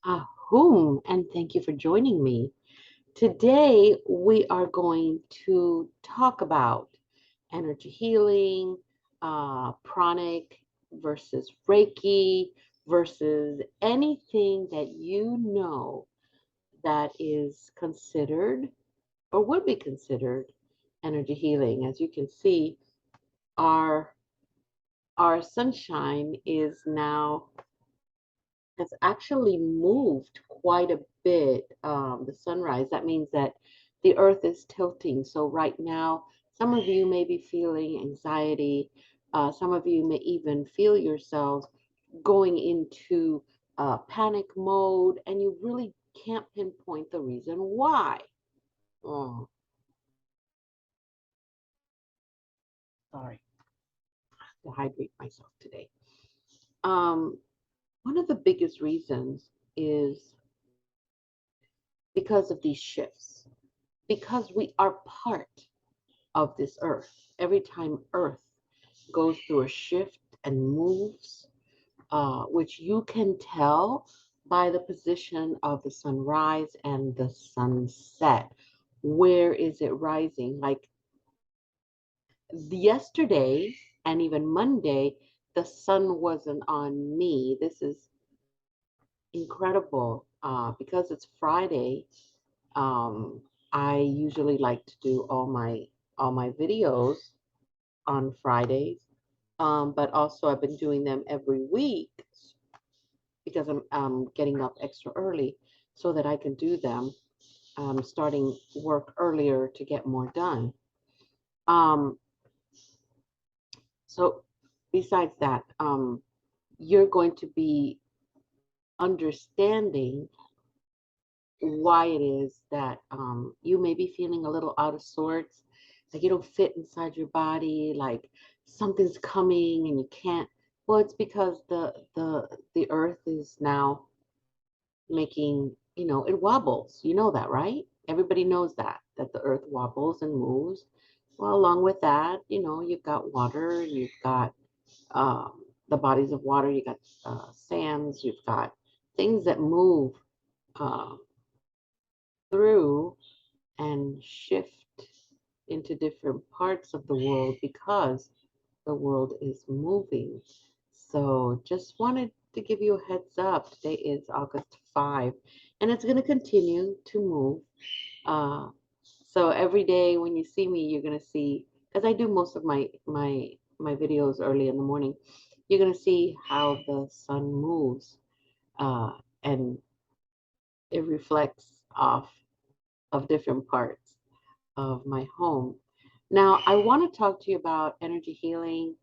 Ahum, and thank you for joining me. Today, we are going to talk about energy healing, pranic versus Reiki versus anything that you know that is considered or would be considered energy healing. As you can see, our our sunshine is now has actually moved quite a bit, the sunrise. That means that the earth is tilting. So right now, some of you may be feeling anxiety. Some of you may even feel yourselves going into panic mode, and you really can't pinpoint the reason why. Oh, sorry, I have to hydrate myself today. Um, One of the biggest reasons is because of these shifts, because we are part of this earth. Every time earth goes through a shift and moves, which you can tell by the position of the sunrise and the sunset. Where is it rising? Like yesterday and even Monday, the sun wasn't on me. This is incredible because it's Friday. Um, I usually like to do all my videos on Fridays, but also I've been doing them every week because I'm getting up extra early so that I can do them, starting work earlier to get more done. Um, so besides that, you're going to be understanding why it is that you may be feeling a little out of sorts, like you don't fit inside your body, like something's coming and you can't. Well, it's because the earth is now making, it wobbles. You know that, right? Everybody knows that the earth wobbles and moves. Well, along with that, you've got water, you've got the bodies of water, you got sands, you've got things that move uh, through and shift into different parts of the world because the world is moving. So just wanted to give you a heads up. Today is August 5, and it's going to continue to move. Uh, so every day when you see me, you're going to see, because I do most of my videos early in the morning, you're going to see how the sun moves, and it reflects off of different parts of my home. Now, I want to talk to you about energy healing,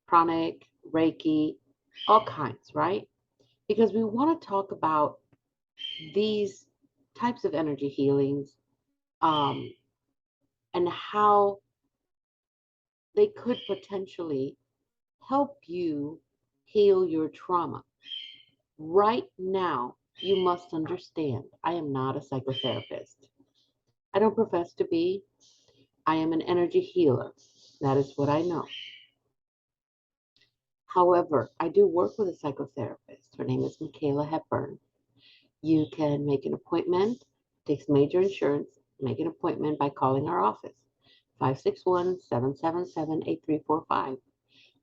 pranic, Reiki, all kinds, right? Because we want to talk about these types of energy healings, um, and how they could potentially help you heal your trauma. Right now, you must understand I am not a psychotherapist. I don't profess to be. I am an energy healer. That is what I know. However, I do work with a psychotherapist. Her name is Michaela Hepburn. You can make an appointment, takes major insurance, make an appointment by calling our office, 561-777-8345.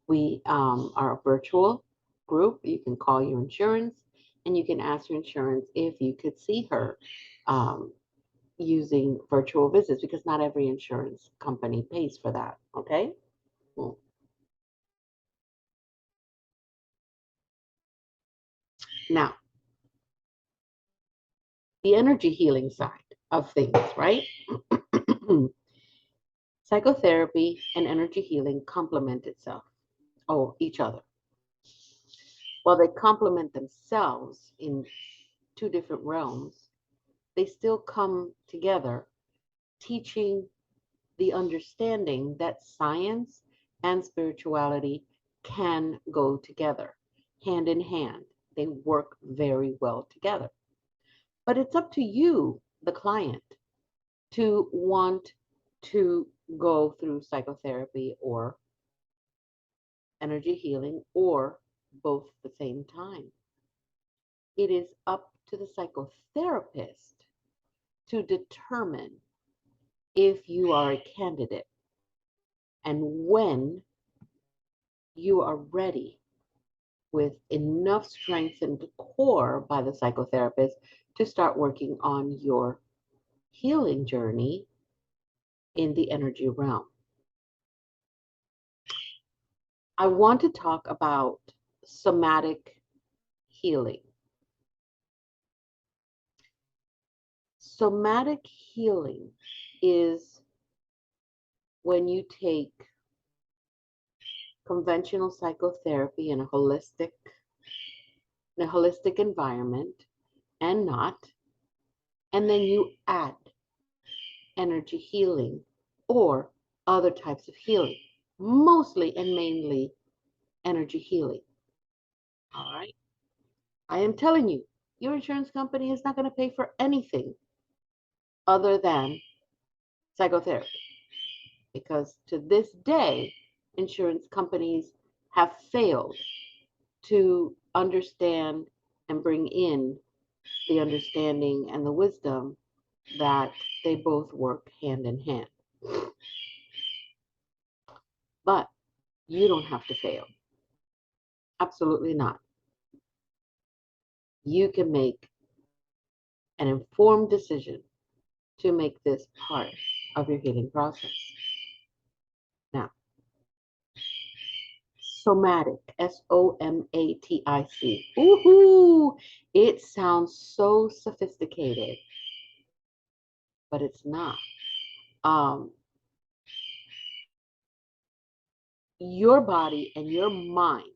We are a virtual group. You can call your insurance and you can ask your insurance if you could see her um, using virtual visits because not every insurance company pays for that. Okay? Well, now, the energy healing side of things, right? Psychotherapy and energy healing complement each other. While they complement themselves in two different realms, they still come together, teaching the understanding that science and spirituality can go together, hand in hand. They work very well together. But it's up to you, the client, to want to go through psychotherapy or energy healing or both at the same time. it is up to the psychotherapist to determine if you are a candidate and when you are ready with enough strength and core by the psychotherapist to start working on your healing journey in the energy realm. I want to talk about somatic healing. Somatic healing is when you take conventional psychotherapy in a holistic environment and not, and then you add energy healing or other types of healing, mostly and mainly energy healing. All right. I am telling you, your insurance company is not going to pay for anything other than psychotherapy, because to this day, insurance companies have failed to understand and bring in the understanding and the wisdom that they both work hand in hand. But you don't have to fail. Absolutely not. You can make an informed decision to make this part of your healing process. Now, somatic, S-O-M-A-T-I-C. Woohoo! It sounds so sophisticated, but it's not. Your body and your mind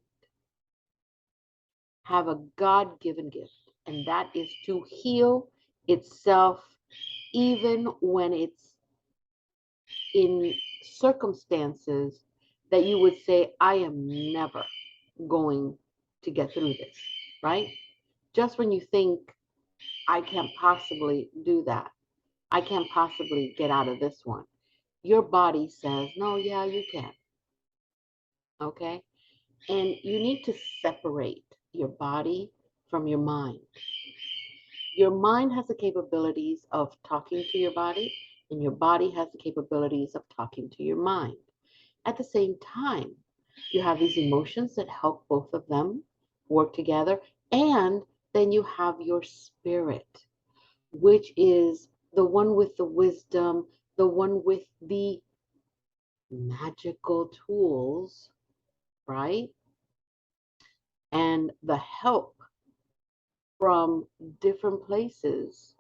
have a God-given gift, and that is to heal itself even when it's in circumstances that you would say, I am never going to get through this, right? Just when you think, I can't possibly do that, I can't possibly get out of this one, your body says, no, yeah, you can. Okay? And you need to separate your body from your mind. Your mind has the capabilities of talking to your body, and your body has the capabilities of talking to your mind. At the same time, you have these emotions that help both of them work together, and then you have your spirit, which is the one with the wisdom, the one with the magical tools, right? And the help from different places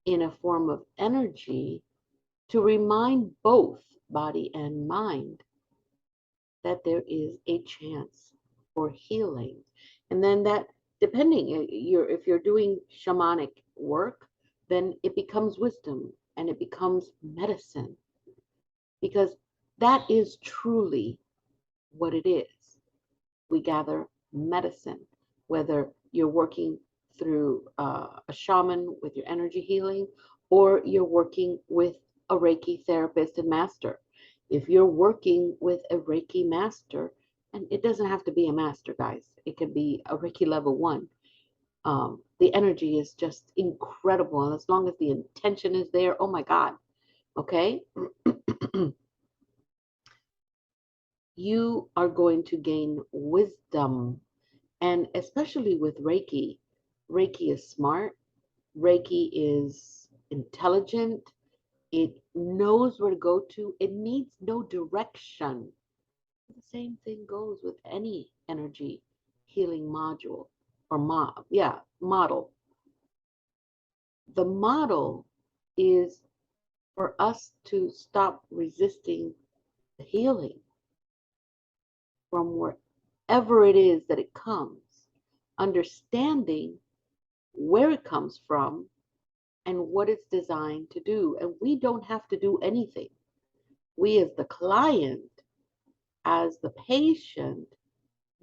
in a form of energy to remind both body and mind that there is a chance for healing. And then that, depending, if you're doing shamanic work, then it becomes wisdom and it becomes medicine, because that is truly what it is. We gather medicine, whether you're working through a shaman with your energy healing, or you're working with a Reiki therapist and master. If you're working with a Reiki master, and it doesn't have to be a master, guys, it could be a Reiki level 1. The energy is just incredible. And as long as the intention is there, oh my God, okay? You are going to gain wisdom. And especially with Reiki, Reiki is smart, Reiki is intelligent, it knows where to go to, it needs no direction. The same thing goes with any energy healing module or model. The model is for us to stop resisting the healing from wherever it is that it comes, understanding where it comes from and what it's designed to do. And we don't have to do anything. We, as the client, as the patient,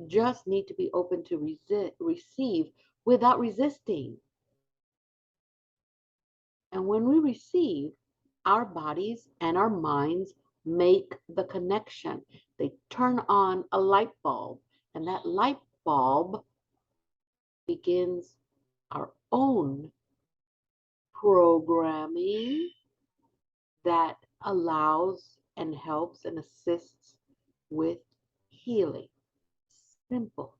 just need to be open to receive without resisting. And when we receive, our bodies and our minds make the connection. They turn on a light bulb, and that light bulb begins our own programming that allows and helps and assists with healing. Simple.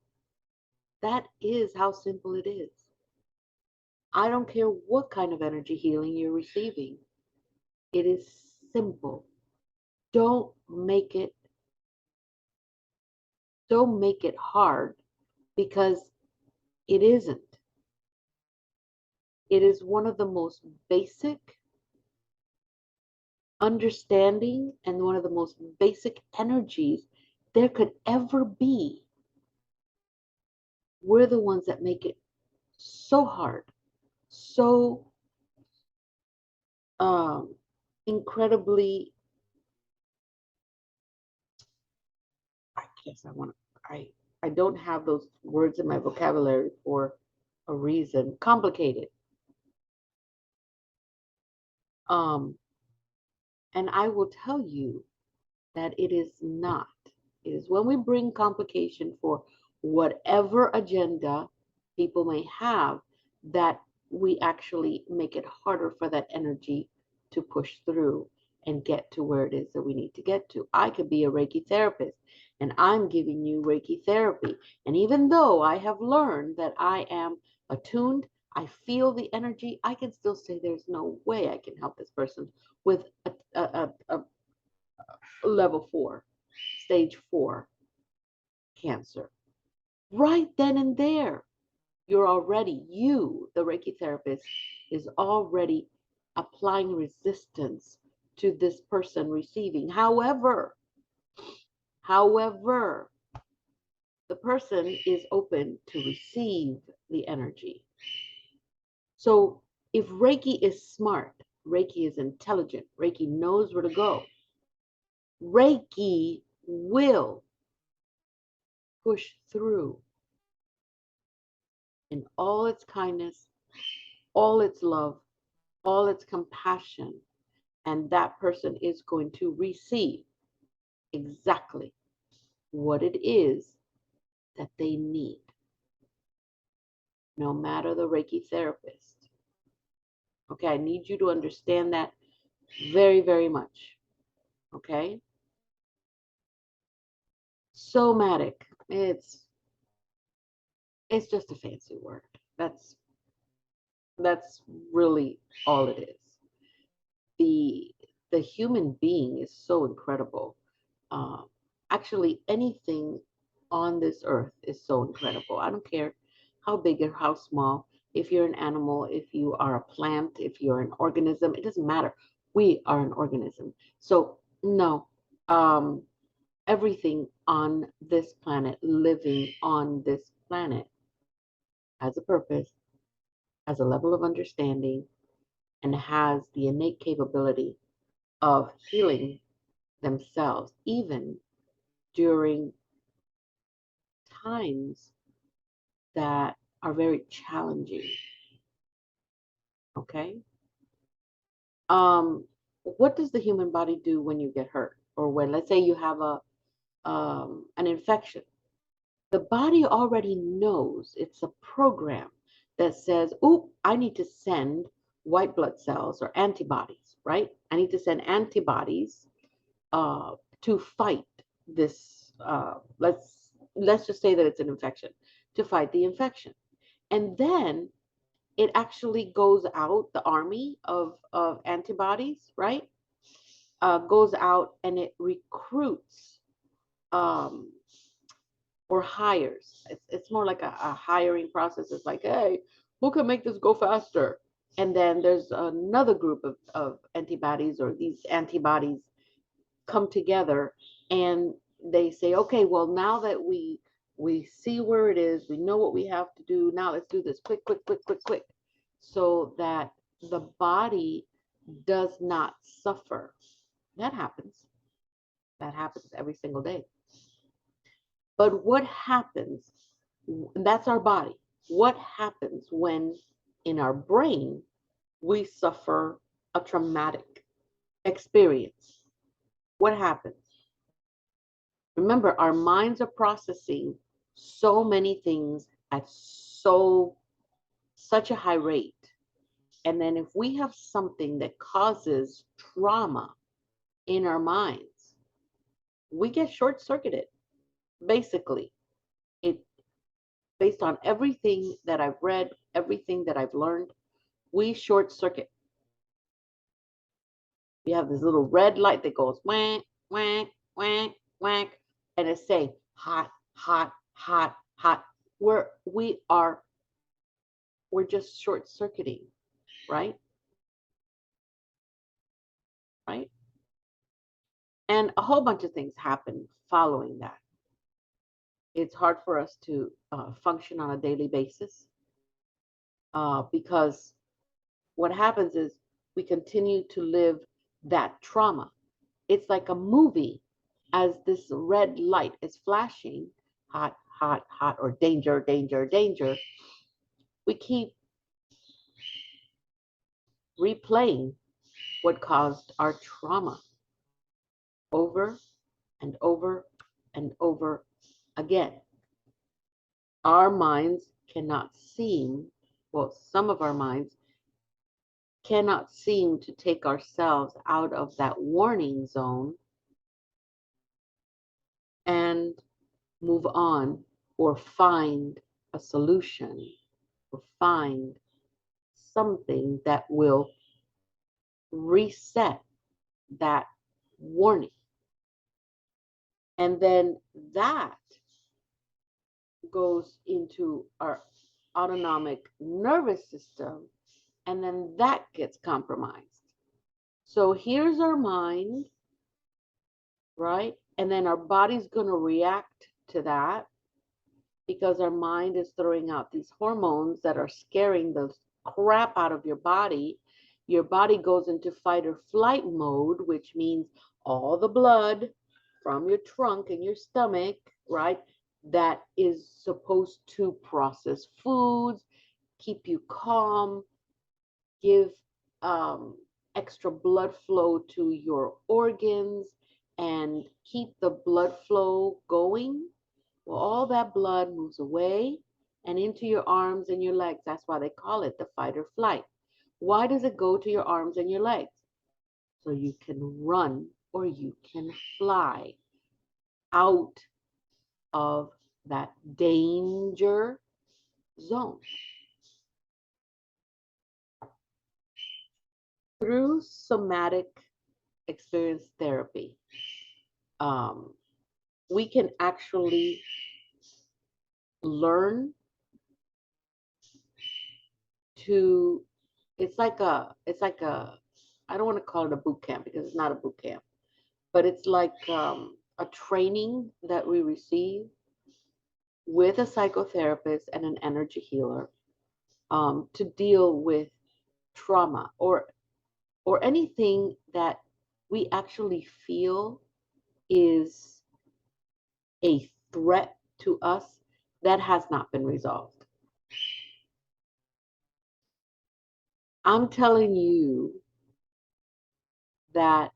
That is how simple it is. I don't care what kind of energy healing you're receiving. It is simple. Don't make it hard, because it isn't. It is one of the most basic understanding and one of the most basic energies there could ever be. We're the ones that make it so hard, so incredibly, I guess I don't have those words in my vocabulary for a reason. Complicated. Um, and I will tell you that it is not. It is when we bring complication for whatever agenda people may have that we actually make it harder for that energy to push through and get to where it is that we need to get to. I could be a Reiki therapist and I'm giving you Reiki therapy. And even though I have learned that I am attuned, I feel the energy, I can still say there's no way I can help this person with a level 4, stage 4 cancer. Right then and there, the Reiki therapist, is already applying resistance to this person receiving. However, the person is open to receive the energy. So if Reiki is smart, Reiki is intelligent, Reiki knows where to go, Reiki will push through in all its kindness, all its love, all its compassion, and that person is going to receive exactly what it is that they need, no matter the Reiki therapist. Okay, I need you to understand that very, very much. Okay? Somatic, it's just a fancy word. That's really all it is. The human being is so incredible. Uh, Actually, anything on this earth is so incredible. I don't care how big or how small. If you're an animal, if you are a plant, if you're an organism, it doesn't matter. We are an organism. So no, everything on this planet, living on this planet, has a purpose, has a level of understanding, and has the innate capability of healing themselves, even during times that are very challenging. Okay? What does the human body do when you get hurt? Or when, let's say, you have an infection? The body already knows. It's a program that says, "Oop, I need to send white blood cells or antibodies, right? I need to send antibodies to fight this. Let's just say that it's an infection, to fight the infection." And then it actually goes out, the army of antibodies, right? Goes out and it recruits um, or hires. It's more like a hiring process. It's like, hey, who can make this go faster? And then there's another group of antibodies, or these antibodies come together and they say, okay, well, now that we see where it is, we know what we have to do. Now let's do this quick, quick, quick, quick, quick, so that the body does not suffer. That happens. That happens every single day. But what happens, that's our body. What happens when in our brain we suffer a traumatic experience? What happens? Remember, our minds are processing so many things at so such a high rate. And then if we have something that causes trauma in our minds, we get short-circuited. Basically, it based on everything that I've read, everything that I've learned, we short-circuit. You have this little red light that goes whack, whack, whack, whack, and it's saying hot, hot, hot, hot. We're just short-circuiting, right? Right? And a whole bunch of things happen following that. It's hard for us to function on a daily basis because what happens is we continue to live that trauma. It's like a movie as this red light is flashing, hot, hot, hot, or danger, danger, danger. We keep replaying what caused our trauma over and over and over again. Our minds cannot seem, well, some of our minds cannot seem to take ourselves out of that warning zone and move on or find a solution or find something that will reset that warning. And then that goes into our autonomic nervous system, and then that gets compromised. So here's our mind, right? And then our body's going to react to that because our mind is throwing out these hormones that are scaring the crap out of your body. Your body goes into fight or flight mode, which means all the blood from your trunk and your stomach, right, that is supposed to process foods, keep you calm, give extra blood flow to your organs, and keep the blood flow going. Well, all that blood moves away and into your arms and your legs. That's why they call it the fight or flight. Why does it go to your arms and your legs? So you can run or you can fly out of that danger zone. Through somatic experience therapy, we can actually learn to, it's like a, I don't want to call it a boot camp because it's not a boot camp, but it's like a training that we receive with a psychotherapist and an energy healer to deal with trauma or anything that we actually feel is a threat to us that has not been resolved. I'm telling you that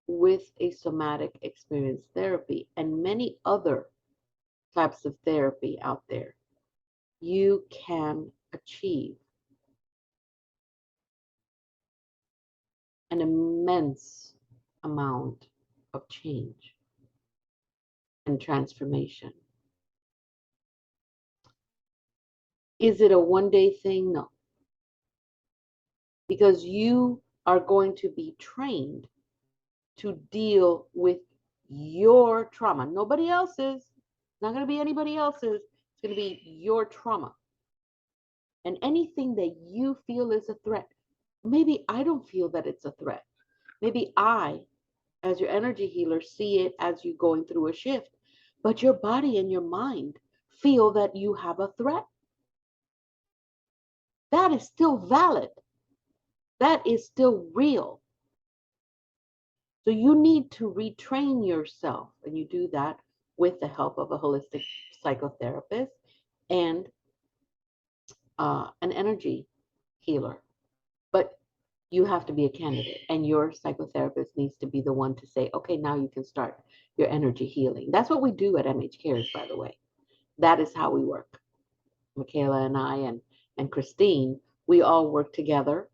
with a somatic experience therapy and many other types of therapy out there, you can achieve an immense amount of change and transformation. Is it a one-day thing? No. Because you are going to be trained to deal with your trauma. Nobody else's. It's not going to be anybody else's. It's going to be your trauma. And anything that you feel is a threat, maybe I don't feel that it's a threat. Maybe I, as your energy healer, see it as you going through a shift, but your body and your mind feel that you have a threat. That is still valid. That is still real. So you need to retrain yourself, and you do that with the help of a holistic psychotherapist and an energy healer. But you have to be a candidate, and your psychotherapist needs to be the one to say, okay, now you can start your energy healing. That's what we do at MH Cares, by the way. That is how we work. Michaela and I and Christine, we all work together.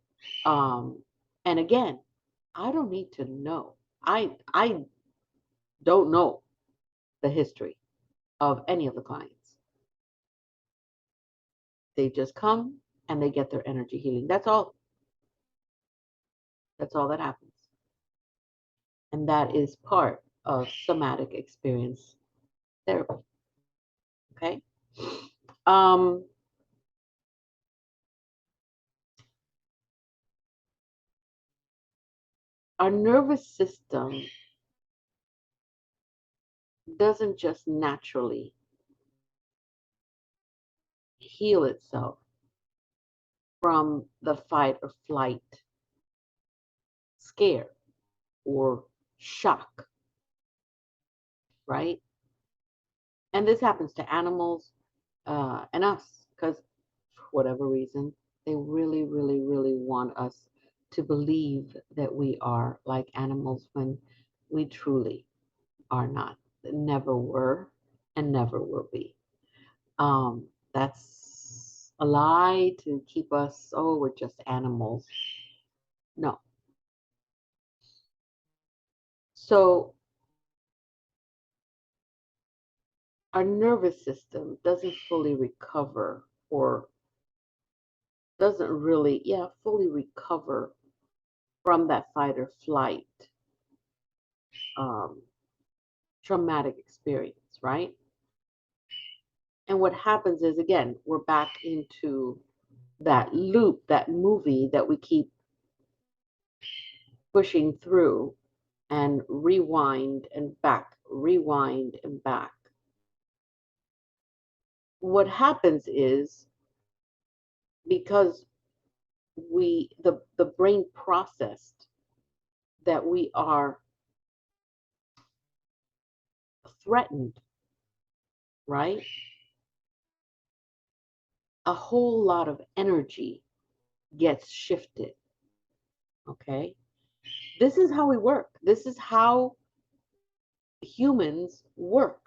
And again, I don't need to know. I don't know the history of any of the clients. They just come and they get their energy healing. That's all. That's all that happens. And that is part of somatic experience therapy. Okay. Um, our nervous system doesn't just naturally heal itself from the fight or flight, scare, or shock, right? And this happens to animals and us because, for whatever reason, they really, really, really want us to believe that we are like animals when we truly are not, never were, and never will be. That's a lie to keep us, oh, we're just animals. No. So our nervous system doesn't fully recover or doesn't really, fully recover from that fight or flight um, traumatic experience, right? And what happens is, again, we're back into that loop, that movie that we keep pushing through and rewind and back, rewind and back. What happens is because the brain processed that we are threatened, right? A whole lot of energy gets shifted, okay? This is how we work. This is how humans work.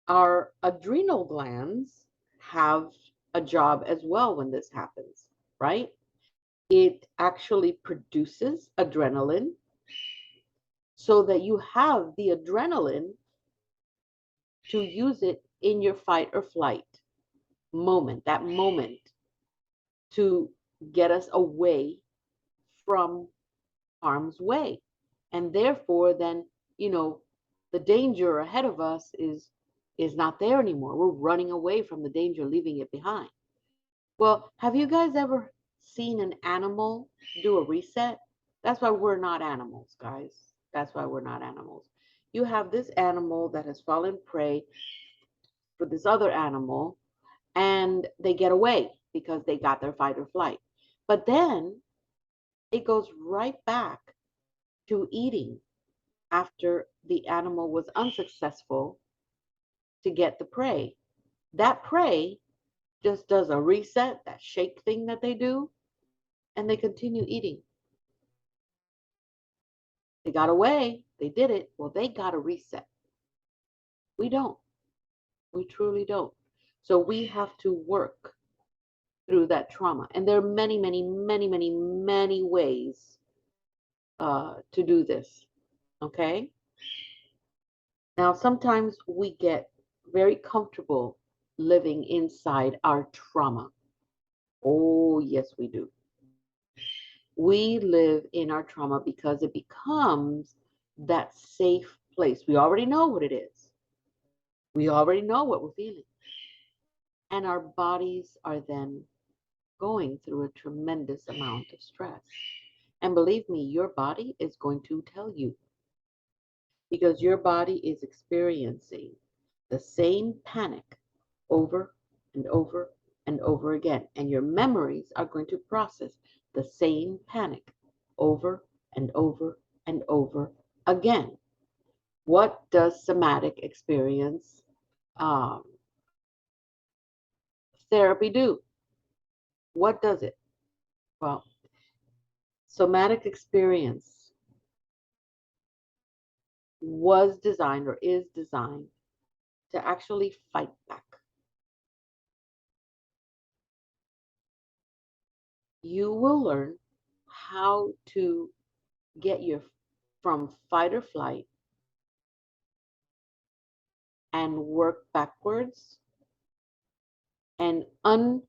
Our adrenal glands have a job as well when this happens, right? It actually produces adrenaline so that you have the adrenaline to use it in your fight or flight moment, that moment to get us away from harm's way. And therefore, then, the danger ahead of us is not there anymore. We're running away from the danger, leaving it behind. Well, have you guys ever seen an animal do a reset? That's why we're not animals, guys. That's why we're not animals. You have this animal that has fallen prey for this other animal, and they get away because they got their fight or flight. But then it goes right back to eating after the animal was unsuccessful to get the prey. That prey just does a reset, that shake thing that they do, and they continue eating. They got away, they did it. Well, they got a reset. We don't. We truly don't. So we have to work through that trauma. And there are many, many, many, many, many ways to do this. Okay? Now, sometimes we get very comfortable living inside our trauma. Oh, yes, we do. We live in our trauma because it becomes that safe place. We already know what it is. We already know what we're feeling. And our bodies are then going through a tremendous amount of stress. And believe me, your body is going to tell you because your body is experiencing the same panic over and over and over again. And your memories are going to process the same panic over and over and over again. What does somatic experience therapy do? What does it? Well, somatic experience was designed or is designed to actually fight back. you will learn how to get your from fight or flight and work backwards and and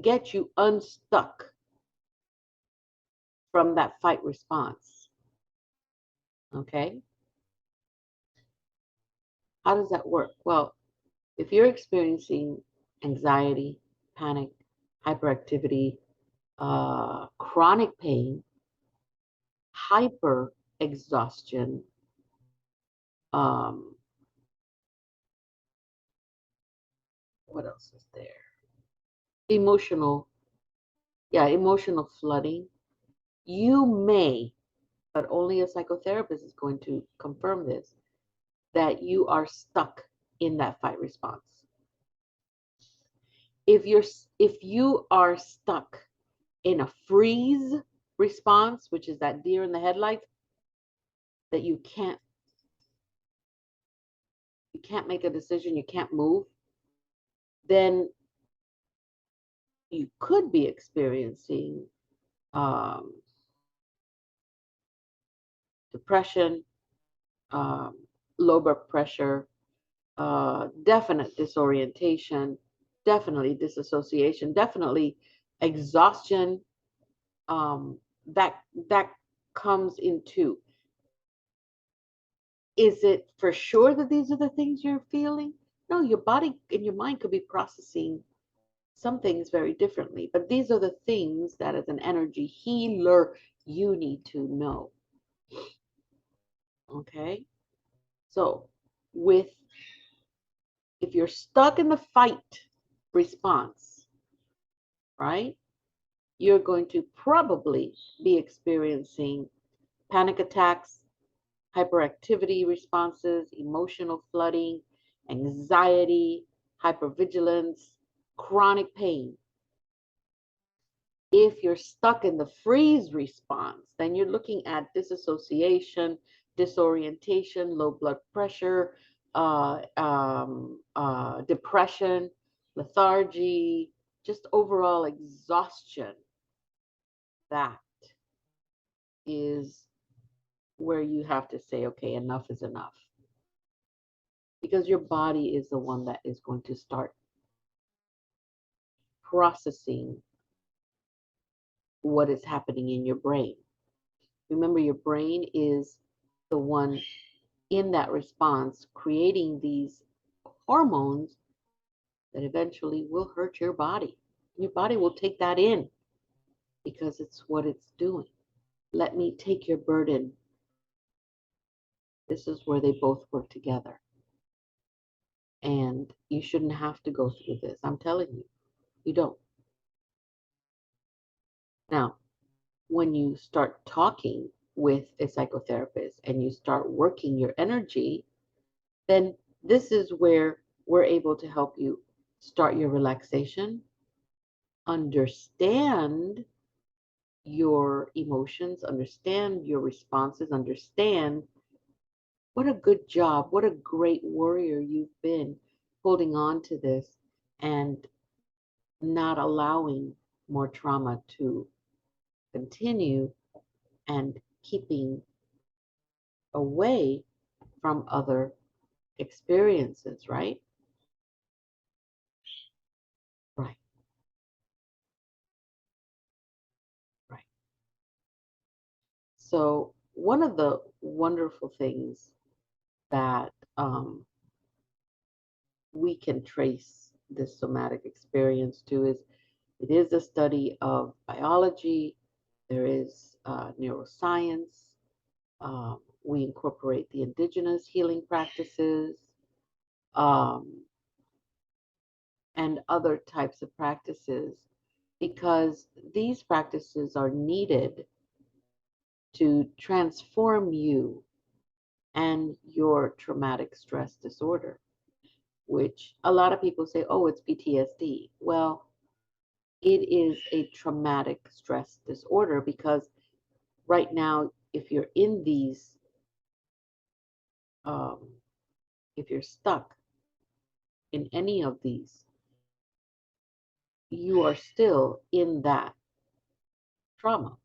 get you unstuck from that fight response. Okay? How does that work? Well, if you're experiencing anxiety, panic, hyperactivity, chronic pain, hyper exhaustion, um, what else is there? Emotional, yeah, emotional flooding. You may, but only a psychotherapist is going to confirm this, that you are stuck in that fight response. If you are stuck in a freeze response, which is that deer in the headlights, that you can't make a decision, you can't move, then you could be experiencing um, depression, um, low blood pressure, definite disorientation, definitely disassociation, definitely exhaustion. Um, that that comes into. Is it for sure that these are the things you're feeling? No, your body and your mind could be processing some things very differently, but these are the things that as an energy healer you need to know. Okay, so with if you're stuck in the fight response, right, you're going to probably be experiencing panic attacks, hyperactivity responses, emotional flooding, anxiety, hypervigilance, chronic pain. If you're stuck in the freeze response, then you're looking at disassociation, disorientation, low blood pressure, depression, lethargy, just overall exhaustion. That is where you have to say, okay, enough is enough. Because your body is the one that is going to start processing what is happening in your brain. Remember, your brain is the one in that response creating these hormones that eventually will hurt your body. Your body will take that in because it's what it's doing. Let me take your burden. This is where they both work together. And you shouldn't have to go through this. I'm telling you, you don't. Now, when you start talking with a psychotherapist and you start working your energy, then this is where we're able to help you start your relaxation, understand your emotions, understand your responses, understand what a good job, what a great warrior you've been holding on to this and not allowing more trauma to continue and keeping away from other experiences, right? Right, right. So, one of the wonderful things that we can trace this somatic experience to is it is a study of biology, there is neuroscience, we incorporate the indigenous healing practices, um, and other types of practices because these practices are needed to transform you and your traumatic stress disorder, which a lot of people say, oh, it's PTSD. Well, it is a traumatic stress disorder because right now, if you're in these, um, if you're stuck in any of these, you are still in that. trauma.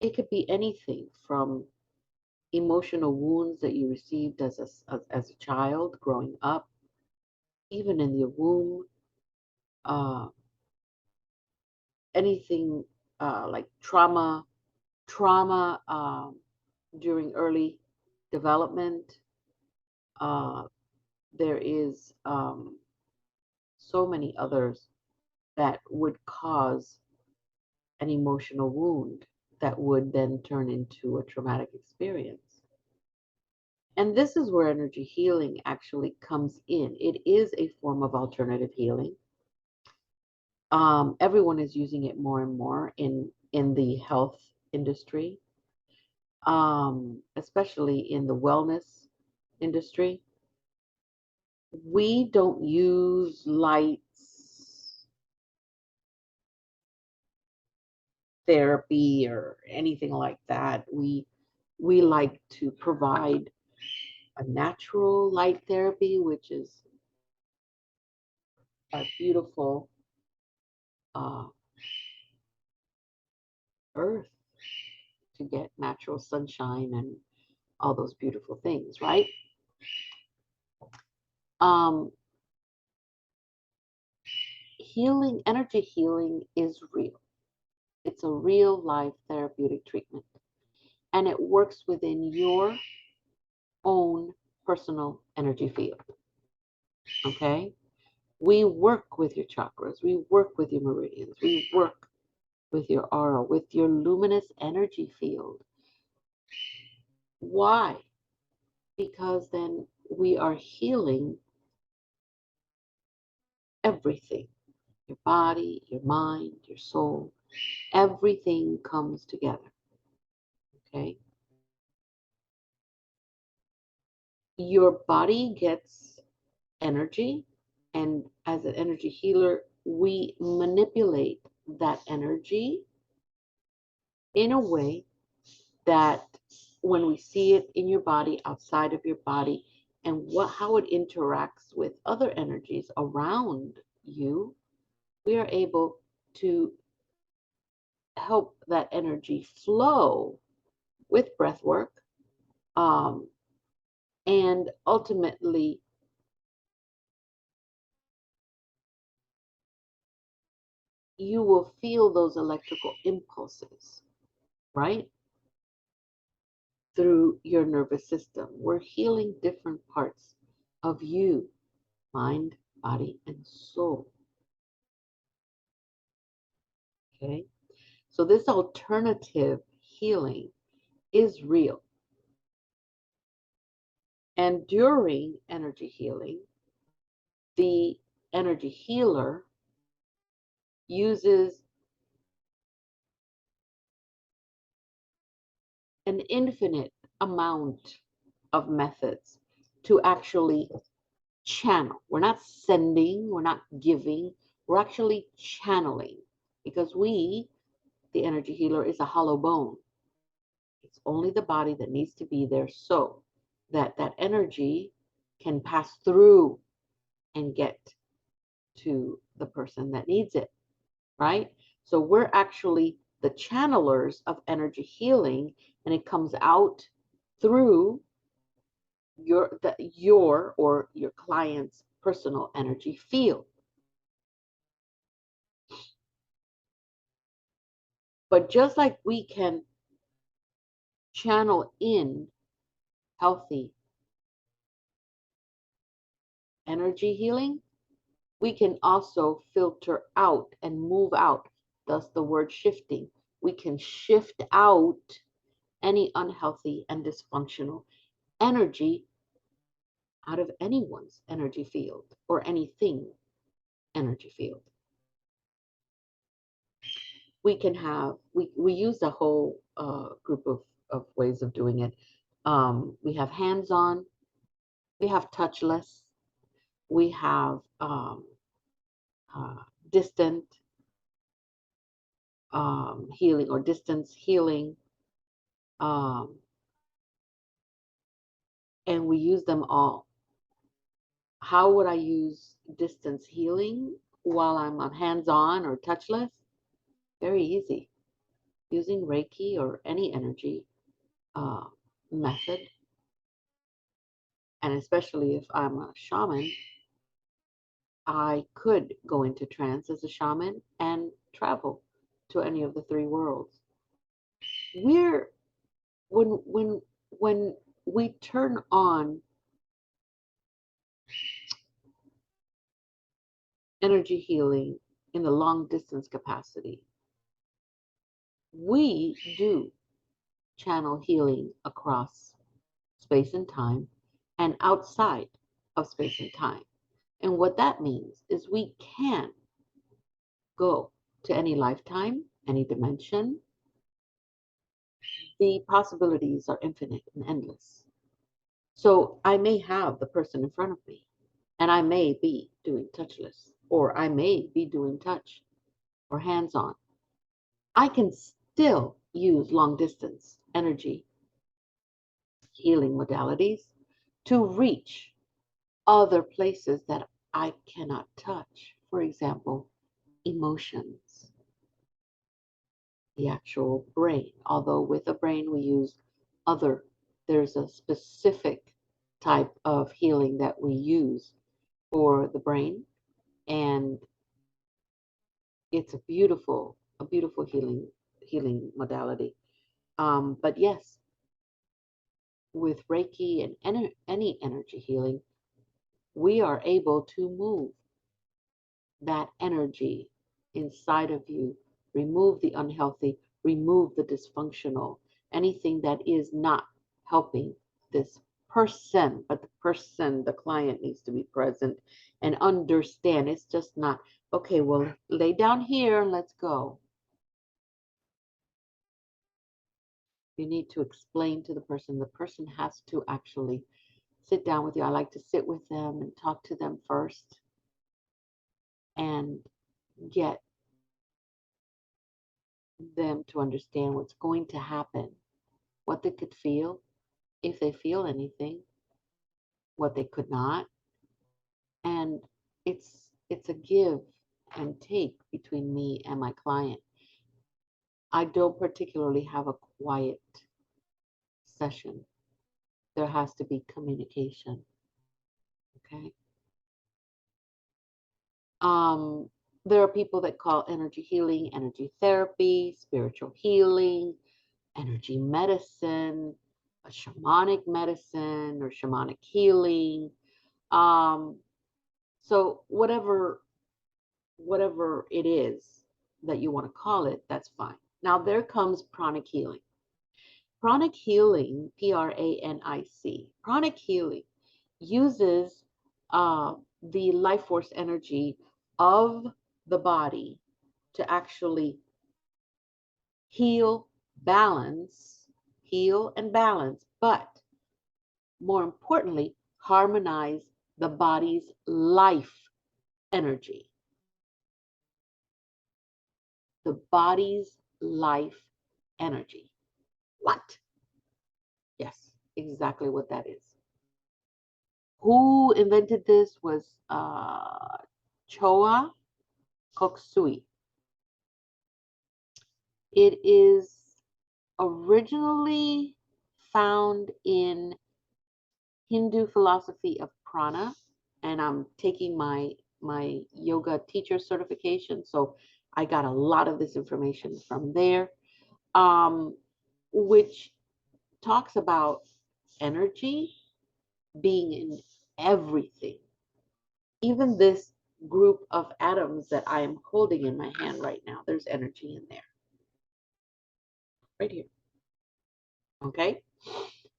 It could be anything from emotional wounds that you received as a child growing up, even in your womb, uh, anything like trauma during early development. Uh, there is so many others that would cause an emotional wound that would then turn into a traumatic experience. And this is where energy healing actually comes in. It is a form of alternative healing. Everyone is using it more and more in the health industry, especially in the wellness industry. We don't use lights, therapy, or anything like that. We like to provide a natural light therapy, which is a beautiful uh, earth to get natural sunshine and all those beautiful things, right? Um, Healing, energy healing is real. It's a real life therapeutic treatment, and it works within your own personal energy field. Okay? We work with your chakras, we work with your meridians, we work with your aura, with your luminous energy field. Why? Because then we are healing everything, your body, your mind, your soul. Everything comes together. Okay? Your body gets energy, and as an energy healer, we manipulate that energy in a way that when we see it in your body, outside of your body, and how it interacts with other energies around you, we are able to help that energy flow with breath work, um, and ultimately you will feel those electrical impulses, right, through your nervous system. We're healing different parts of you, mind, body, and soul. Okay? So this alternative healing is real. And during energy healing, the energy healer uses an infinite amount of methods to actually channel. We're not sending, we're not giving, we're actually channeling, because the energy healer, is a hollow bone. It's only the body that needs to be there so that that energy can pass through and get to the person that needs it, right? So we're actually the channelers of energy healing, and it comes out through your or your client's personal energy field. But just like we can channel in healthy energy healing, we can also filter out and move out, thus the word shifting. We can shift out any unhealthy and dysfunctional energy out of anyone's energy field or anything energy field. We use a whole group of ways of doing it. We have hands-on, we have touchless, we have distant healing or distance healing, um, and we use them all. How would I use distance healing while I'm on hands-on or touchless? Very easy. Using Reiki or any energy uh, method, and especially if I'm a shaman, I could go into trance as a shaman and travel to any of the three worlds. We're when we turn on energy healing in the long distance capacity, we do channel healing across space and time and outside of space and time. And what that means is we can go to any lifetime, any dimension. The possibilities are infinite and endless. So I may have the person in front of me, and I may be doing touchless, or I may be doing touch or hands on. I can still use long distance energy healing modalities to reach other places that I cannot touch. For example, emotions, the actual brain. Although with the brain we use other, there's a specific type of healing that we use for the brain, and it's a beautiful healing modality. But yes, with Reiki and any energy healing, we are able to move that energy inside of you, remove the unhealthy, remove the dysfunctional, anything that is not helping this person. But the person, the client, needs to be present and understand. It's just not, okay, well, lay down here and let's go. You need to explain to the person. The person has to actually sit down with you. I like to sit with them and talk to them first and get them to understand what's going to happen, what they could feel, if they feel anything, what they could not. And it's a give and take between me and my client. I don't particularly have a quiet session. There has to be communication. Okay. Um, there are people that call energy healing, energy therapy, spiritual healing, energy medicine, a shamanic medicine or shamanic healing. Um, so whatever it is that you want to call it, that's fine. Now there comes pranic healing. Pranic healing, PRANIC. Pranic healing uses the life force energy of the body to actually heal, balance, heal and balance, but more importantly, harmonize the body's life energy. The body's life energy. What? Yes, exactly what that is. Who invented this was Choa Koksui. It is originally found in Hindu philosophy of prana, and I'm taking my yoga teacher certification, so I got a lot of this information from there, um, which talks about energy being in everything, even this group of atoms that I am holding in my hand right now. There's energy in there, right here. Okay,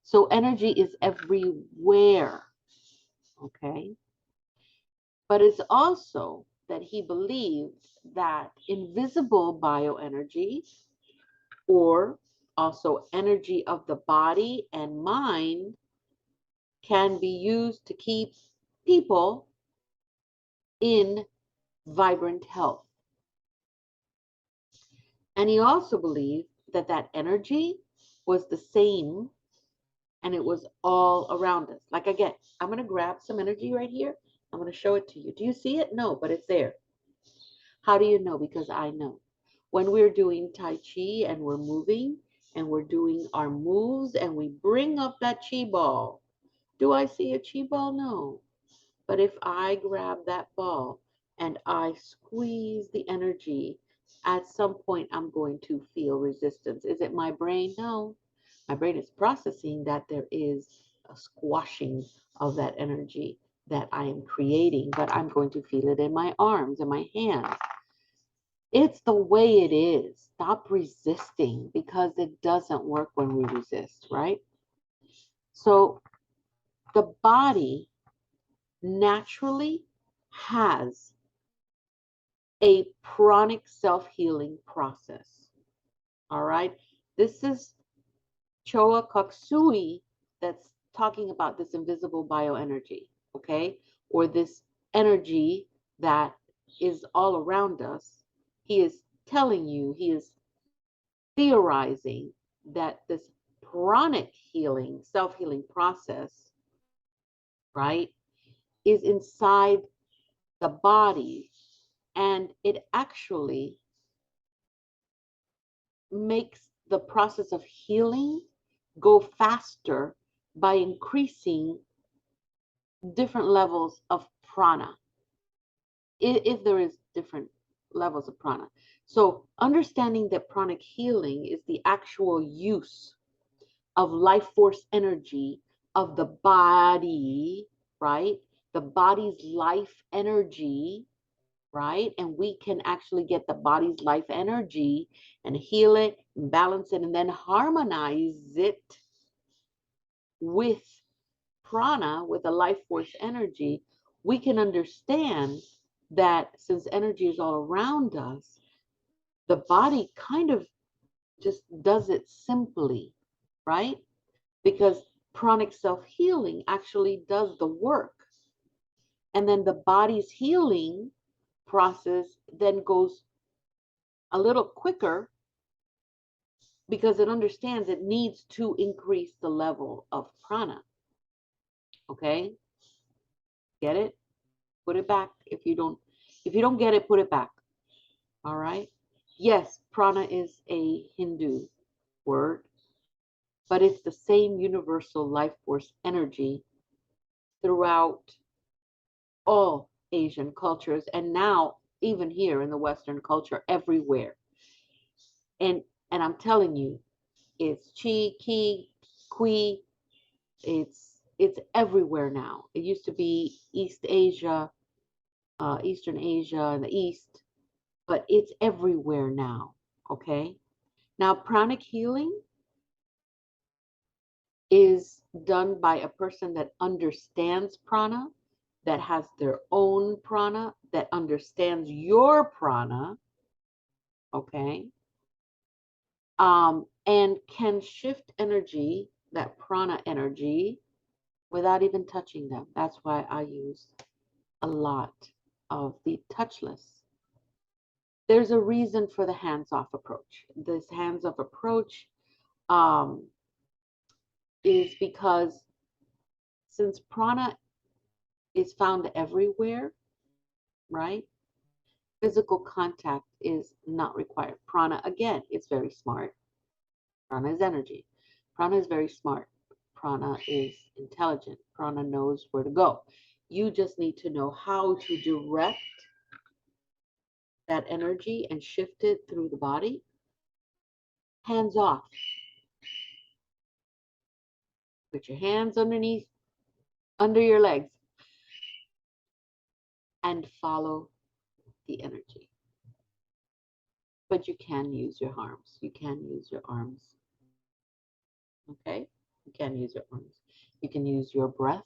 so energy is everywhere. Okay. But it's also that he believed that invisible bioenergy, or also energy of the body and mind, can be used to keep people in vibrant health. And he also believed that that energy was the same and it was all around us. Like again, I'm going to grab some energy right here. I'm going to show it to you. Do you see it? No, but it's there. How do you know? Because I know. when we're doing Tai Chi and we're moving and we're doing our moves and we bring up that Chi ball. Do I see a Chi ball? No. But if I grab that ball and I squeeze the energy, at some point I'm going to feel resistance. Is it my brain? No. My brain is processing that there is a squashing of that energy that I am creating, but I'm going to feel it in my arms and my hands. It's the way it is. Stop resisting, because it doesn't work when we resist, right? So the body naturally has a pranic self-healing process. All right. This is Choa Koksui that's talking about this invisible bioenergy, okay? Or this energy that is all around us. He is telling you, he is theorizing that this pranic healing, self-healing process, right, is inside the body, and it actually makes the process of healing go faster by increasing different levels of prana, if there is different levels of prana. So understanding that pranic healing is the actual use of life force energy of the body, right? The body's life energy, right? And we can actually get the body's life energy and heal it, and balance it, and then harmonize it with prana, with the life force energy. We can understand that since energy is all around us, the body kind of just does it simply, right? Because pranic self-healing actually does the work. And then the body's healing process then goes a little quicker because it understands it needs to increase the level of prana. Okay? Get it? Put it back. If you don't get it, put it back. All right? Yes, prana is a Hindu word, but it's the same universal life force energy throughout all Asian cultures, and now even here in the Western culture, everywhere. And I'm telling you, it's chi, ki, qui, it's everywhere now. It used to be East Asia, Eastern Asia and the East, but it's everywhere now. Okay. Now, pranic healing is done by a person that understands prana, that has their own prana, that understands your prana, okay, and can shift energy, that prana energy, without even touching them. That's why I use a lot of the touchless. There's a reason for the hands-off approach. This hands-off approach is because since prana is found everywhere, right? Physical contact is not required. Prana, again, is very smart. Prana is energy. Prana is very smart. Prana is intelligent. Prana knows where to go. You just need to know how to direct that energy and shift it through the body. Hands off. Put your hands underneath, under your legs, and follow the energy. But you can use your arms. You can use your arms. Okay? You can use your arms. You can use your breath.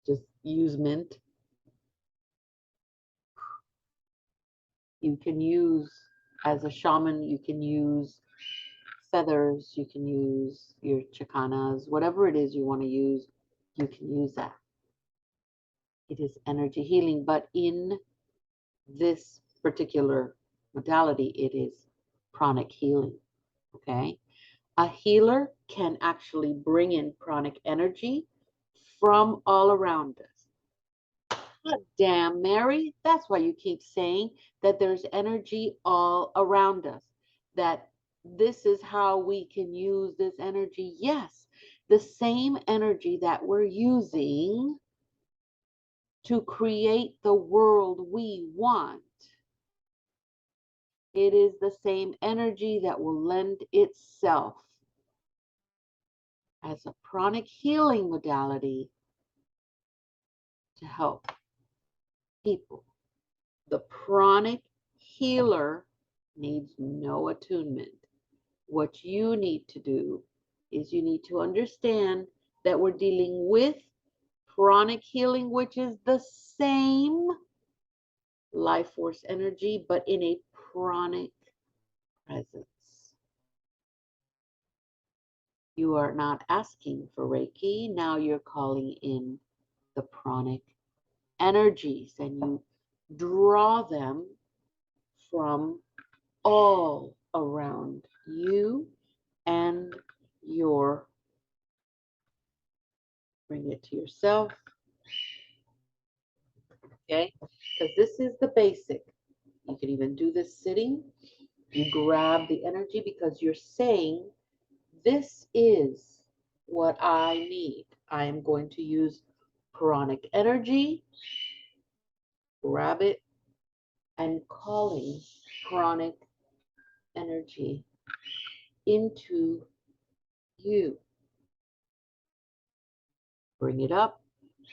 Just use mint. You can use, as a shaman, you can use feathers, you can use your chicanas, whatever it is you want to use, you can use that. It is energy healing, but in this particular modality, it is pranic healing, okay? A healer can actually bring in pranic energy from all around us. God damn, Mary. That's why you keep saying that there's energy all around us, that this is how we can use this energy. Yes, the same energy that we're using to create the world we want. It is the same energy that will lend itself as a pranic healing modality to help people. The pranic healer needs no attunement. What you need to do is you need to understand that we're dealing with pranic healing, which is the same life force energy, but in a pranic presence. You are not asking for Reiki. Now you're calling in the pranic energies, and you draw them from all around you and your, bring it to yourself, okay? Because this is the basic. You can even do this sitting. You grab the energy because you're saying, this is what I need. I am going to use pranic energy, grab it, and calling pranic energy into you. Bring it up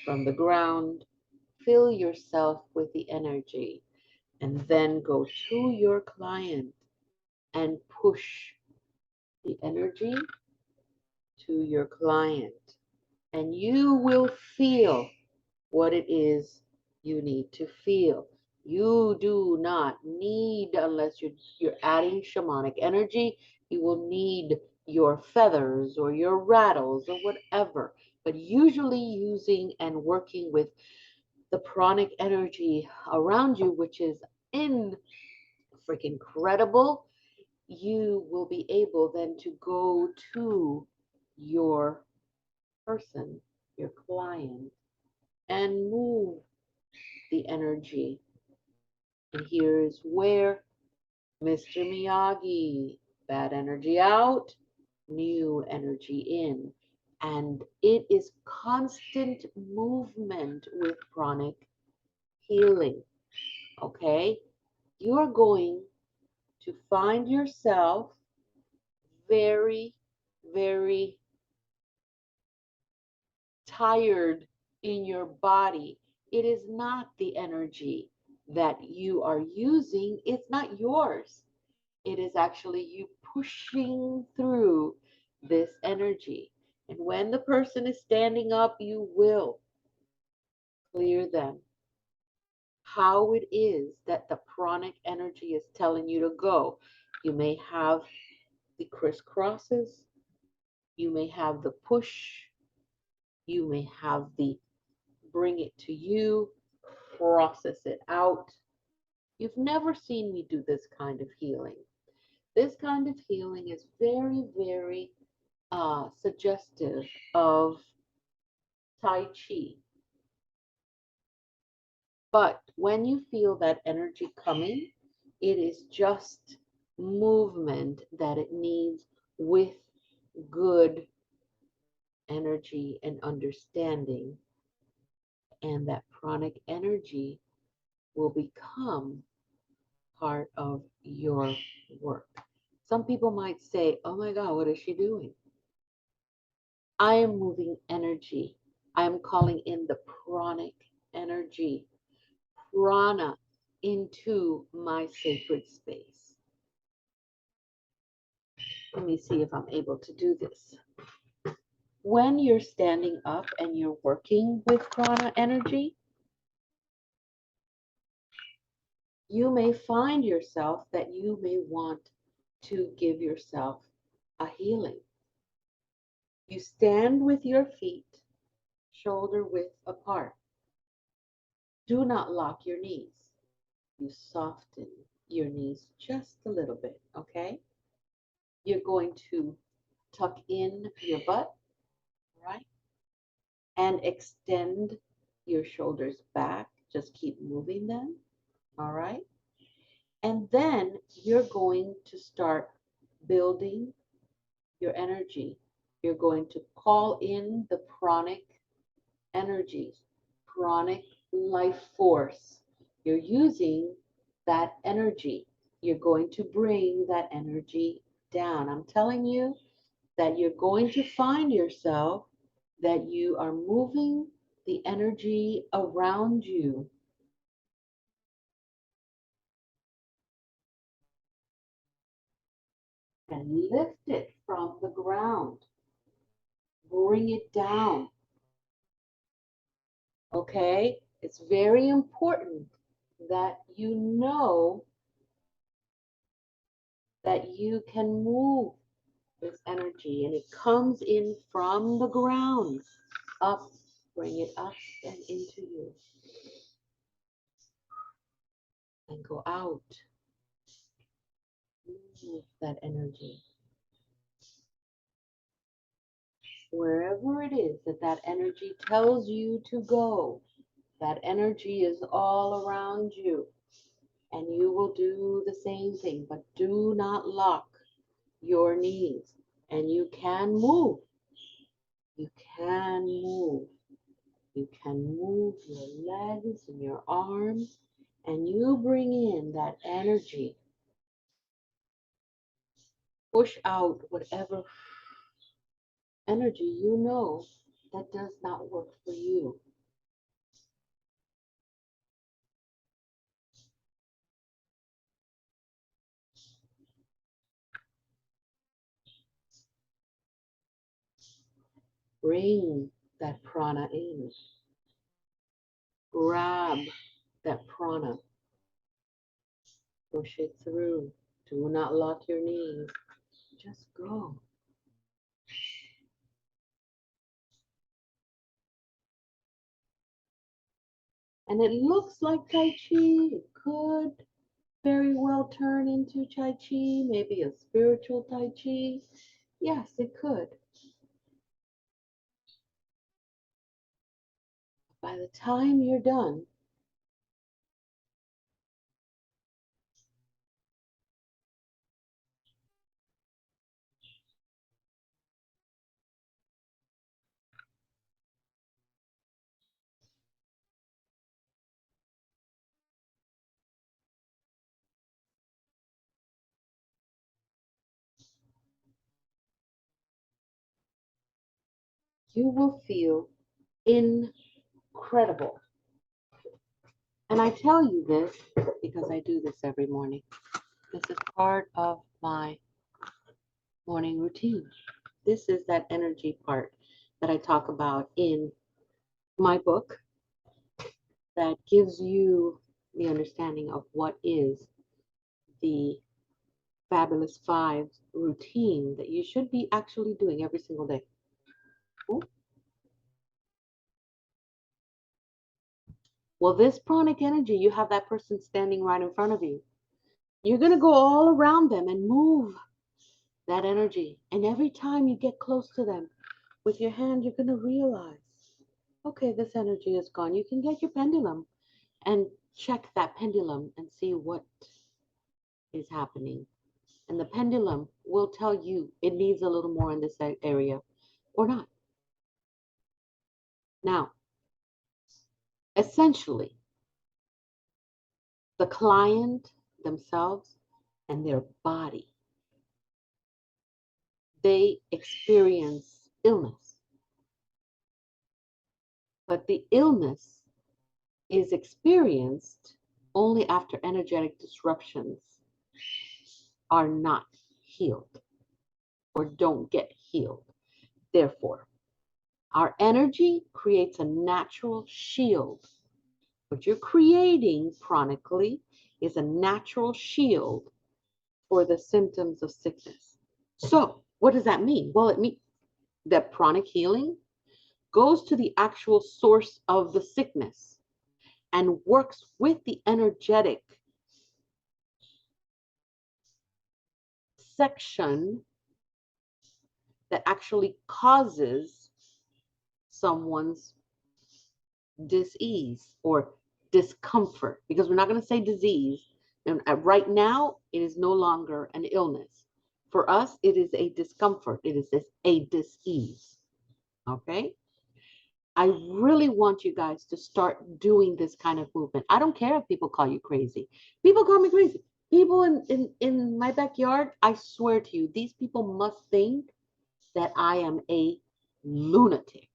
from the ground, fill yourself with the energy, and then go to your client and push the energy to your client. And you will feel what it is you need to feel. You do not need, unless you're adding shamanic energy, you will need your feathers or your rattles or whatever. But usually using and working with the pranic energy around you, which is in freaking incredible, you will be able then to go to your person, your client, and move the energy. And here's where Mr. Miyagi, bad energy out, new energy in. And it is constant movement with pranic healing. Okay? You're going to find yourself very, very tired in your body. It is not the energy that you are using, it's not yours. It is actually you pushing through this energy. And when the person is standing up, you will clear them. How it is that the pranic energy is telling you to go. You may have the crisscrosses, you may have the push, you may have the bring it to you, process it out. You've never seen me do this kind of healing. This kind of healing is very, very suggestive of Tai Chi. But when you feel that energy coming, it is just movement that it needs with good energy and understanding. And that pranic energy will become part of your work. Some people might say, oh my God, what is she doing? I am moving energy. I am calling in the pranic energy, prana, into my sacred space. Let me see if I'm able to do this. When you're standing up and you're working with prana energy, you may find yourself that you may want to give yourself a healing. You stand with your feet shoulder width apart. Do not lock your knees. You soften your knees just a little bit, okay? You're going to tuck in your butt, right? And extend your shoulders back Just keep moving them, all right? And then you're going to start building your energy. You're going to call in the pranic energies, pranic life force. You're using that energy. You're going to bring that energy down. I'm telling you that you're going to find yourself that you are moving the energy around you. And lift it from the ground. Bring it down. Okay? It's very important that you know that you can move this energy, and it comes in from the ground up. Bring it up and into you, and go out. Move that energy wherever it is that that energy tells you to go. That energy is all around you, and you will do the same thing, but do not lock your knees. And you can move. You can move. You can move your legs and your arms, and you bring in that energy. Push out whatever energy you know that does not work for you. Bring that prana in. Grab that prana. Push it through. Do not lock your knees. Just go. And it looks like Tai Chi. It could very well turn into Tai Chi, maybe a spiritual Tai Chi. Yes, it could. By the time you're done, you will feel incredible. And I tell you this because I do this every morning. This is part of my morning routine. This is that energy part that I talk about in my book that gives you the understanding of what is the Fabulous Five routine that you should be actually doing every single day. Ooh. Well, this pranic energy, you have that person standing right in front of you. You're going to go all around them and move that energy. And every time you get close to them with your hand, you're going to realize, okay, this energy is gone. You can get your pendulum and check that pendulum and see what is happening. And the pendulum will tell you it needs a little more in this area or not. Now, essentially, the client themselves and their body, they experience illness. But the illness is experienced only after energetic disruptions are not healed or don't get healed. Therefore, our energy creates a natural shield. What you're creating chronically is a natural shield for the symptoms of sickness. So, what does that mean? Well, it means that pranic healing goes to the actual source of the sickness and works with the energetic section that actually causes someone's dis-ease or discomfort, because we're not going to say disease. And right now, it is no longer an illness. For us, it is a discomfort. It is a dis-ease. Okay? I really want you guys to start doing this kind of movement. I don't care if people call you crazy. People call me crazy. People in my backyard, I swear to you, these people must think that I am a lunatic.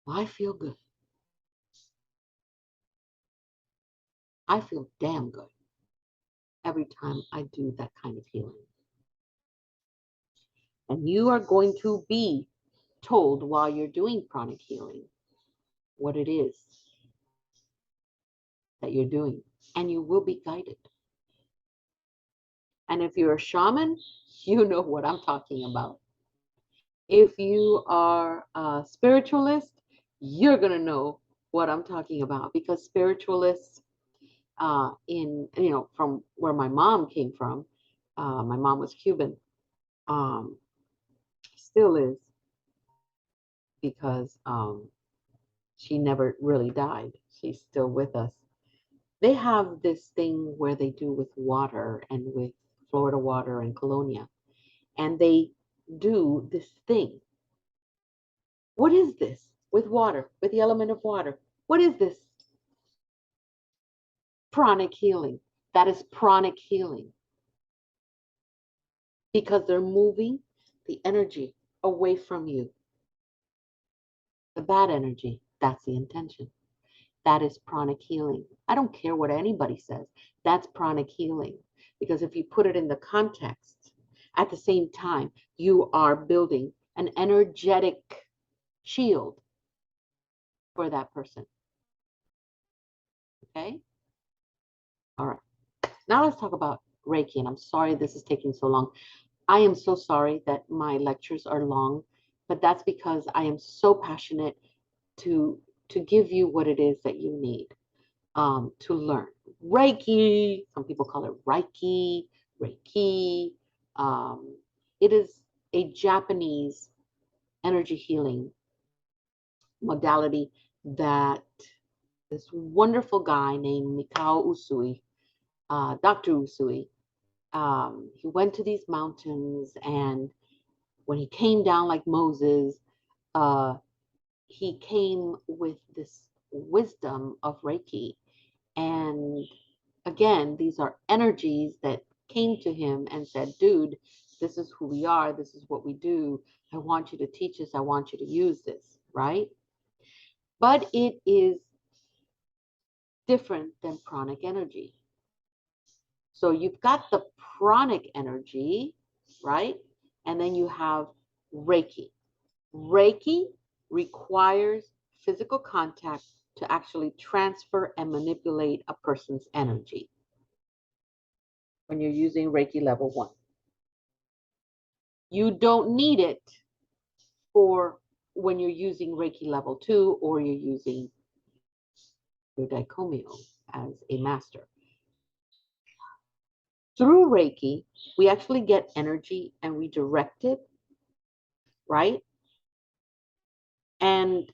I feel good. I feel damn good every time I do that kind of healing. And you are going to be told while you're doing pranic healing what it is that you're doing, and you will be guided. And if you're a shaman, you know what I'm talking about. If you are a spiritualist, you're going to know what I'm talking about, because spiritualists from where my mom came from, my mom was Cuban, still is, because she never really died. She's still with us. They have this thing where they do with water and with Florida water and colonia, and they do this thing. What is this with water, with the element of water? What is this? Pranic healing. That is pranic healing, because they're moving the energy away from you. The bad energy, that's the intention. That is pranic healing. I don't care what anybody says. That's pranic healing. Because if you put it in the context, at the same time, you are building an energetic shield for that person. Okay? All right. Now let's talk about Reiki. And I'm sorry this is taking so long. I am so sorry that my lectures are long, but that's because I am so passionate to give you what it is that you need to learn. Reiki, some people call it Reiki. It is a Japanese energy healing modality that this wonderful guy named Mikao Usui, Dr. Usui, he went to these mountains, and when he came down like Moses, he came with this wisdom of Reiki. And again, these are energies that came to him and said, dude, this is who we are. This is what we do. I want you to teach us. I want you to use this, right? But it is different than pranic energy. So you've got the pranic energy, right? And then you have Reiki. Reiki requires physical contact to actually transfer and manipulate a person's energy when you're using Reiki level 1. You don't need it for when you're using Reiki level 2 or you're using your Daikomyo as a master. Through Reiki, we actually get energy and we direct it, right? And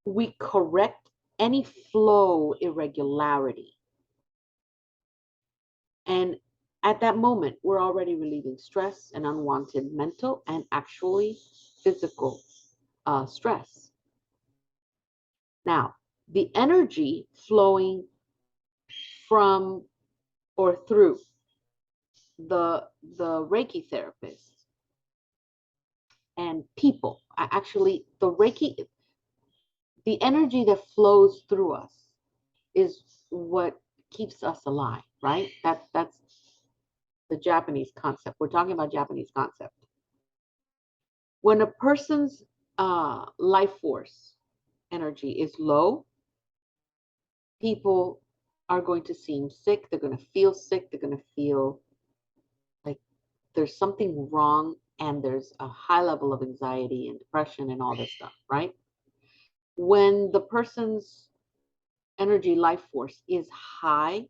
we correct any flow irregularity. And at that moment, we're already relieving stress and unwanted mental and actually physical stress. Now, the energy flowing from or through the Reiki therapist and people, actually the Reiki, the energy that flows through us is what keeps us alive, right? That's the Japanese concept. We're talking about Japanese concept. When a person's life force energy is low, people are going to seem sick. They're going to feel sick. They're going to feel like there's something wrong, and there's a high level of anxiety and depression and all this stuff, right? When the person's energy life force is high,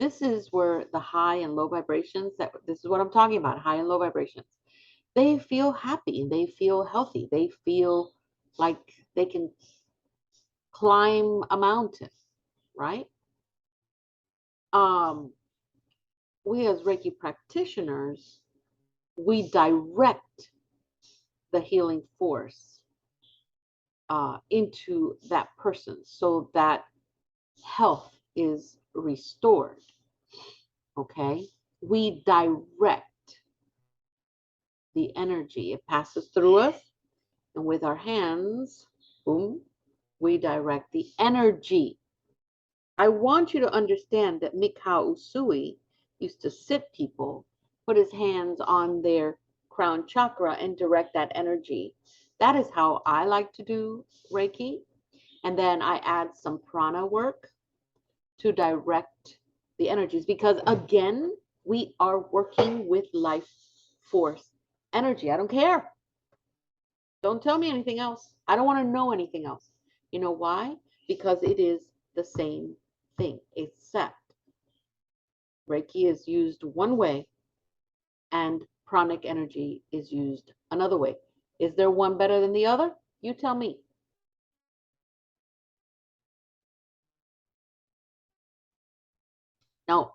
this is where the high and low vibrations, this is what I'm talking about, high and low vibrations. They feel happy, they feel healthy, they feel like they can climb a mountain, right? We as Reiki practitioners, we direct the healing force into that person so that health is restored. Okay? We direct the energy. It passes through us, and with our hands, boom, we direct the energy. I want you to understand that Mikao Usui used to sit people, put his hands on their crown chakra and direct that energy. That is how I like to do Reiki. And then I add some prana work to direct the energies because, again, we are working with life force energy. I don't care. Don't tell me anything else. I don't want to know anything else. You know why? Because it is the same thing, except Reiki is used one way and pranic energy is used another way. Is there one better than the other? You tell me. Now,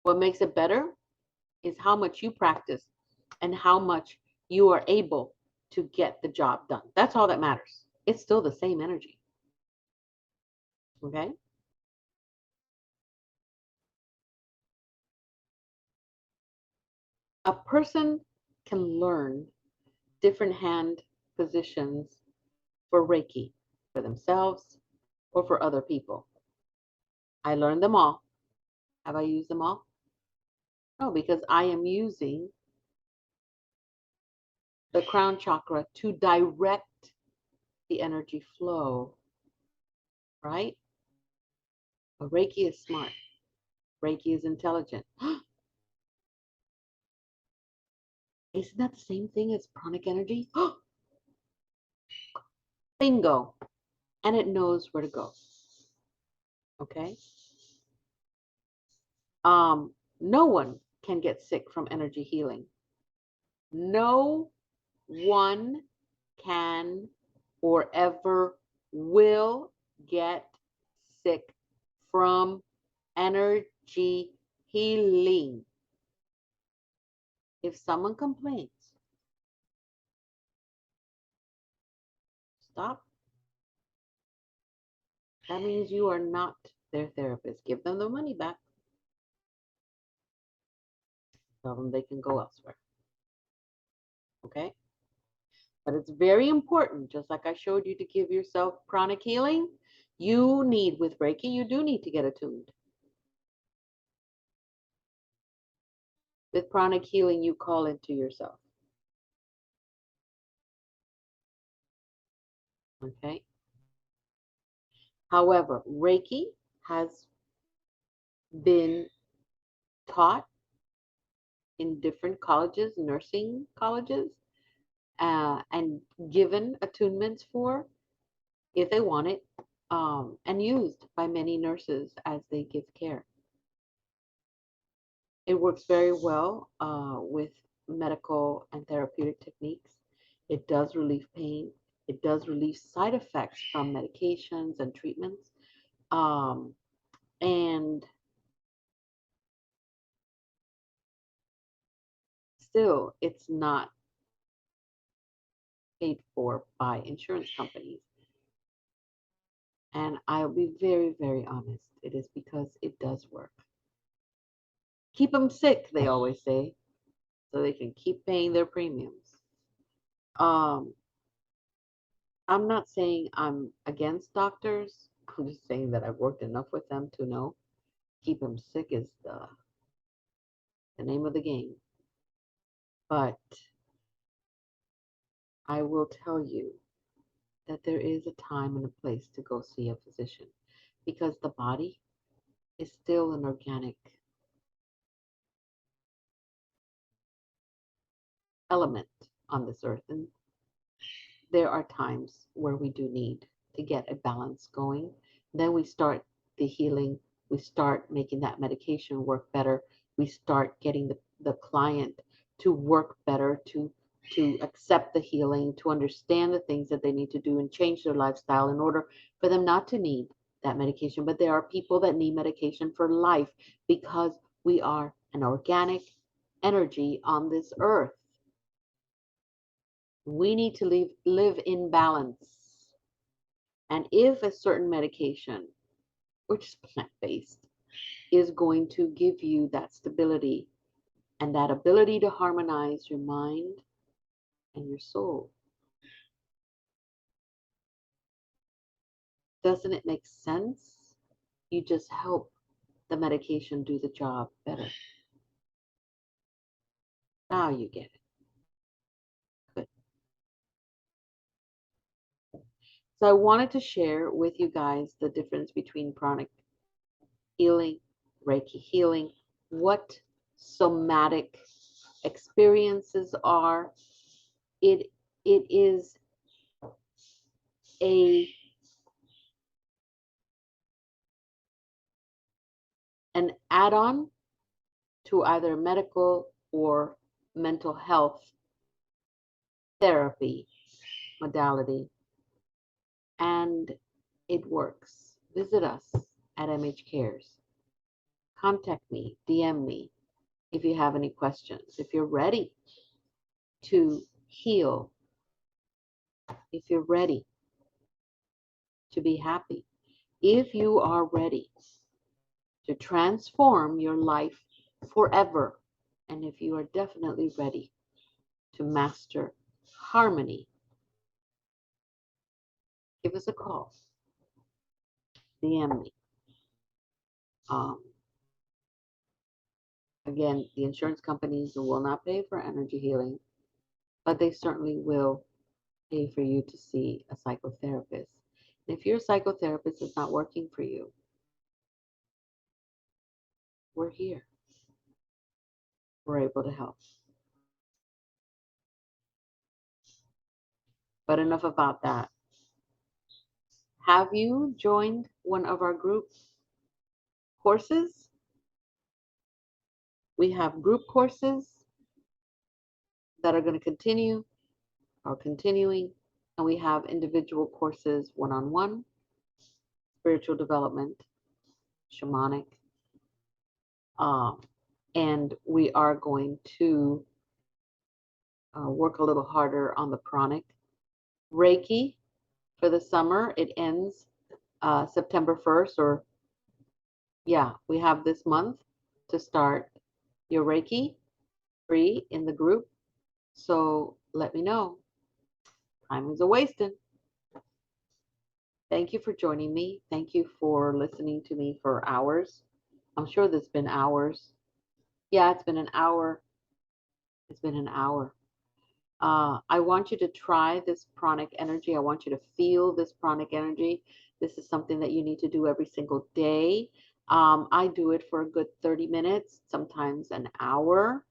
what makes it better is how much you practice and how much you are able to get the job done. That's all that matters. It's still the same energy. Okay? A person can learn different hand positions for Reiki for themselves or for other people. I learned them all. Have I used them all? No, because I am using the crown chakra to direct the energy flow, right? But Reiki is smart. Reiki is intelligent. Isn't that the same thing as pranic energy? Bingo. And it knows where to go. Okay? No one can get sick from energy healing. No one can or ever will get sick from energy healing. If someone complains, stop. That means you are not their therapist. Give them the money back. Tell them they can go elsewhere. Okay? But it's very important, just like I showed you to give yourself pranic healing, you need, with Reiki, you do need to get attuned. With pranic healing, you call into yourself. Okay? However, Reiki has been taught in different colleges, nursing colleges, and given attunements for, if they want it, and used by many nurses as they give care. It works very well with medical and therapeutic techniques. It does relieve pain. It does relieve side effects from medications and treatments. And still, it's not paid for by insurance companies. And I'll be very, very honest. It is because it does work. Keep them sick, they always say, so they can keep paying their premiums. I'm not saying I'm against doctors. I'm just saying that I've worked enough with them to know keep them sick is the name of the game. But I will tell you that there is a time and a place to go see a physician because the body is still an organic element on this earth. And there are times where we do need to get a balance going. Then we start the healing. We start making that medication work better. We start getting the client to work better, to to accept the healing, to understand the things that they need to do and change their lifestyle in order for them not to need that medication. But there are people that need medication for life because we are an organic energy on this earth. We need to live in balance. And if a certain medication, which is plant-based, is going to give you that stability and that ability to harmonize your mind and your soul, doesn't it make sense? You just help the medication do the job better. Now you get it. Good. So I wanted to share with you guys the difference between pranic healing, Reiki healing, what somatic experiences are. It is an add-on to either medical or mental health therapy modality, and it works. Visit us at MH Cares. Contact me, DM me if you have any questions. If you're ready to heal, if you're ready to be happy, if you are ready to transform your life forever, and if you are definitely ready to master harmony, give us a call, DM me. Again, the insurance companies will not pay for energy healing, but they certainly will pay for you to see a psychotherapist. And if your psychotherapist is not working for you, we're here. We're able to help. But enough about that. Have you joined one of our group courses? We have group courses that are going to continue or continuing, and we have individual courses, one-on-one, spiritual development, shamanic, and we are going to work a little harder on the pranic. Reiki for the summer, it ends September 1st, or yeah, we have this month to start your Reiki free in the group. So let me know. Time is a wasting. Thank you for joining me. Thank you for listening to me for hours. I'm sure there's been hours. Yeah, it's been an hour. It's been an hour. I want you to try this pranic energy. I want you to feel this pranic energy. This is something that you need to do every single day. I do it for a good 30 minutes, sometimes an hour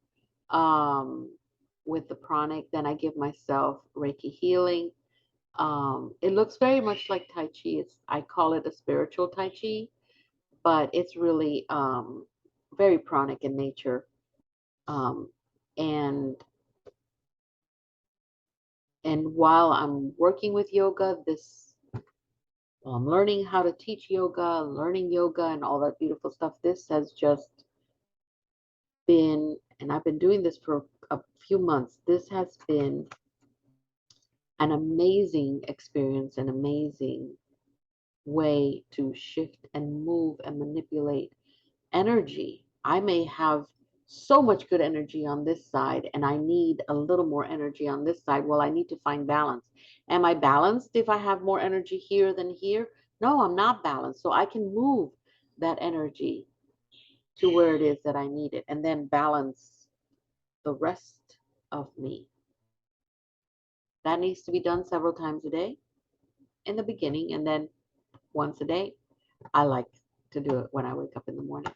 with the pranic. Then I give myself Reiki healing. It looks very much like Tai Chi. I call it a spiritual Tai Chi, but it's really very pranic in nature. And while I'm working with yoga, I'm learning how to teach yoga, learning yoga and all that beautiful stuff. This has just been, and I've been doing this for a few months. This has been an amazing experience, an amazing way to shift and move and manipulate energy. I may have so much good energy on this side and I need a little more energy on this side. Well, I need to find balance. Am I balanced if I have more energy here than here? No, I'm not balanced. So I can move that energy to where it is that I need it and then balance the rest of me. That needs to be done several times a day in the beginning, and then once a day. I like to do it when I wake up in the morning.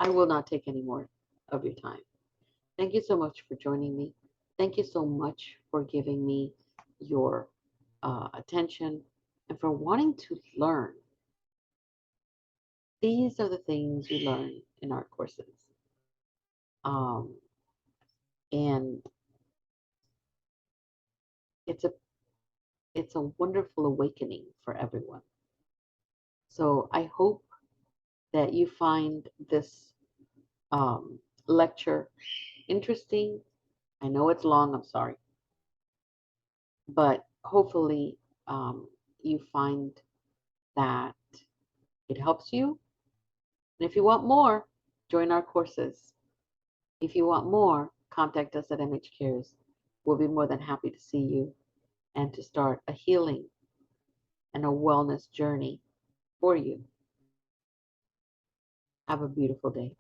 I will not take any more of your time. Thank you so much for joining me. Thank you so much for giving me your attention and for wanting to learn. These are the things you learn in our courses. Um, and it's a it's a wonderful awakening for everyone. So I hope that you find this um, lecture interesting. I know it's long, I'm sorry, but hopefully you find that it helps you. And if you want more, join our courses. If you want more, contact us at MH Cares. We'll be more than happy to see you and to start a healing and a wellness journey for you. Have a beautiful day.